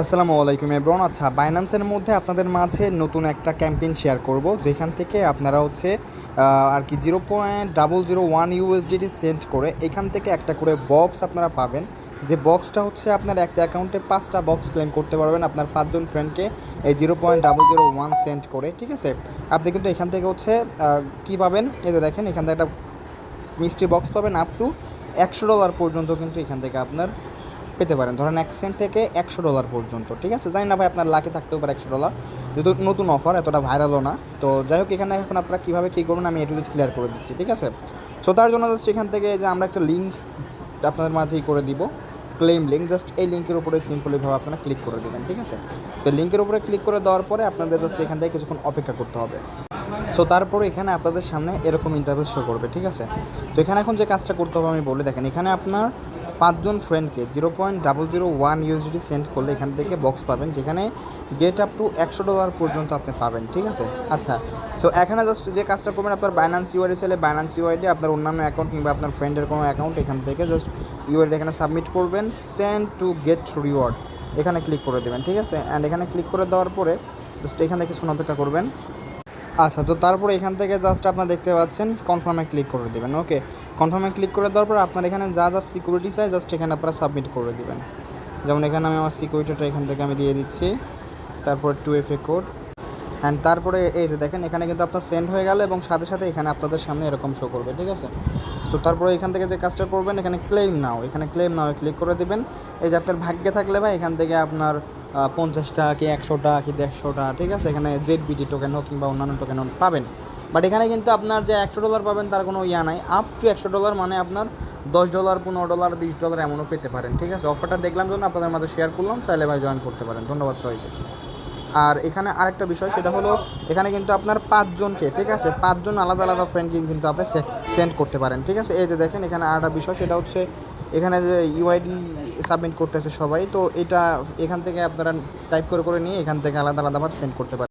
আসসালামু আলাইকুম এভরিওয়ান। আচ্ছা, বাইন্যান্সের মধ্যে আপনাদের মাঝে নতুন একটা ক্যাম্পেইন শেয়ার করব, যেখান থেকে আপনারা হচ্ছে আর কি 0.001 ইউএসডিটি সেন্ড করে এখান থেকে একটা করে বক্স আপনারা পাবেন। যে বক্সটা হচ্ছে আপনার একটা অ্যাকাউন্টে 5টা বক্স ক্লেম করতে পারবেন আপনার 5জন ফ্রেন্ডকে এই 0.001 সেন্ড করে। ঠিক আছে, আপনি কিন্তু এখান থেকে হচ্ছে কী পাবেন, এই যে দেখেন এখান থেকে একটা মিস্ট্রি বক্স পাবেন আপ টু $100 পর্যন্ত কিন্তু এখান থেকে আপনার পেতে পারেন। ধরেন 1 সেন্ট থেকে $100 পর্যন্ত। ঠিক আছে, জানি না ভাই আপনার লাখে থাকতেও পারে $100, যেহেতু নতুন অফার এতটা ভাইরালও না। তো যাই হোক, এখানে এখন আপনারা কীভাবে কী করবেন আমি একটু ক্লিয়ার করে দিচ্ছি। ঠিক আছে, সো তার জন্য জাস্ট এখান থেকে যে আমরা একটা লিঙ্ক আপনাদের মাঝেই করে দিব, ক্লেম লিঙ্ক। জাস্ট এই লিঙ্কের উপরে সিম্পলিভাবে আপনারা ক্লিক করে দেবেন। ঠিক আছে, তো লিঙ্কের উপরে ক্লিক করে দেওয়ার পরে আপনাদের জাস্ট এখান থেকে কিছুক্ষণ অপেক্ষা করতে হবে। সো তারপরে এখানে আপনাদের সামনে এরকম ইন্টারভিউ শো করবে। ঠিক আছে, তো এখানে এখন যে কাজটা করতে হবে আমি বলে দেখেন, এখানে আপনার 5জন ফ্রেন্ডকে 0.001 ইউএসডি সেন্ড করলে এখান থেকে বক্স পাবেন, যেখানে গেট আপ টু $100 পর্যন্ত আপনি পাবেন। ঠিক আছে, আচ্ছা, সো এখানে জাস্ট যে কাজটা করবেন, আপনার বাইন্যান্স ইউআইডি চাইলে বাইন্যান্স ইউআইডি, আপনার অন্যান্য অ্যাকাউন্ট কিংবা আপনার ফ্রেন্ডের কোনো অ্যাকাউন্ট, এখান থেকে জাস্ট ইউআইডি এখানে সাবমিট করবেন, সেন্ড টু গেট রিওয়ার্ড এখানে ক্লিক করে দেবেন। ঠিক আছে, অ্যান্ড এখানে ক্লিক করে দেওয়ার পরে জাস্ট এখান থেকে কিছুক্ষণ অপেক্ষা করবেন। আচ্ছা, তো তারপরে এখান থেকে জাস্ট আপনারা দেখতে পাচ্ছেন কনফার্মে ক্লিক করে দেবেন। ওকে, কনফার্মে ক্লিক করে দেওয়ার পর আপনার এখানে যা যা সিকিউরিটি চাই জাস্ট এখানে আপনারা সাবমিট করে দেবেন। যেমন এখানে আমি আমার সিকিউরিটিটা এখান থেকে আমি দিয়ে দিচ্ছি, তারপর 2FA কোড, অ্যান্ড তারপরে এই যে দেখেন এখানে কিন্তু আপনার সেন্ড হয়ে গেল এবং সাথে সাথে এখানে আপনাদের সামনে এরকম শো করবে। ঠিক আছে, সো তারপরে এখান থেকে যে কাজটা করবেন, এখানে ক্লেম নাও, এখানে ক্লেম নাও ক্লিক করে দেবেন। এই যে আপনার ভাগ্যে থাকলে ভাই এখান থেকে আপনার 50টা কি 100টা কি 150টা, ঠিক আছে, এখানে ZBT টোকেন হোক কিংবা অন্যান্য টোকেন হোক পাবেন। বাট এখানে কিন্তু আপনার যে $100 পাবেন তার কোনো ইয়া নাই। আপ টু $100 মানে আপনার $10, $15, $20 এমনও পেতে পারেন। ঠিক আছে, অফারটা দেখলাম জন্য আপনাদের মাঝে শেয়ার করলাম, চাইলে ভাই জয়েন করতে পারেন। ধন্যবাদ সবাইকে। আর এখানে আরেকটা বিষয়, সেটা হলো এখানে কিন্তু আপনার 5জনকে, ঠিক আছে, 5জন আলাদা আলাদা ফ্রেন্ডকে কিন্তু আপনি সেন্ড করতে পারেন। ঠিক আছে, এই যে দেখেন এখানে আরেকটা বিষয়, সেটা হচ্ছে এখানে যে ইউআইডি সাবমিট করতেছে সবাই, তো এটা এখান থেকে আপনারা টাইপ করে করে নিয়ে এখান থেকে আলাদা আলাদাভাবে সেন্ড করতে পারেন।